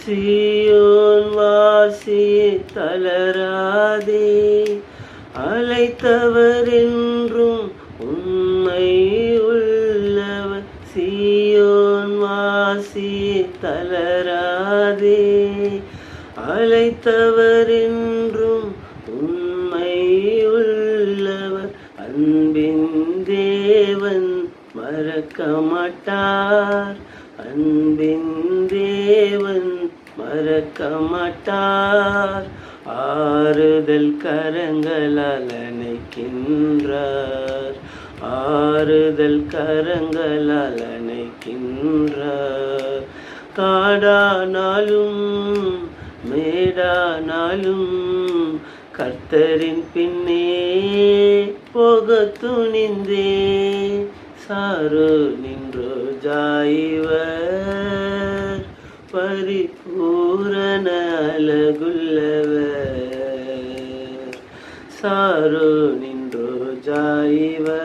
சீயோன் வாசி தளராதே, அழைத்தவர் என்றும் உண்மை உள்ளவர். சீயோன் வாசி தளராதே, அழைத்தவர் என்றும் உண்மை உள்ளவர். அன்பின் தேவன் மறக்க மாட்டார், அன்பின் தேவன் மறக்க மாட்டார். ஆறுதல் கரங்களால் அணைக்கின்றார், ஆறுதல் கரங்களால் அணைக்கின்றார். காடானாலும் மேடானாலும் கர்த்தரின் பின்னே போக துணிந்தே. சாரோனின் ரோஜாயிவர், பரிபூரண அழகுள்ளவர். சாரோனின் ரோஜாயிவர்,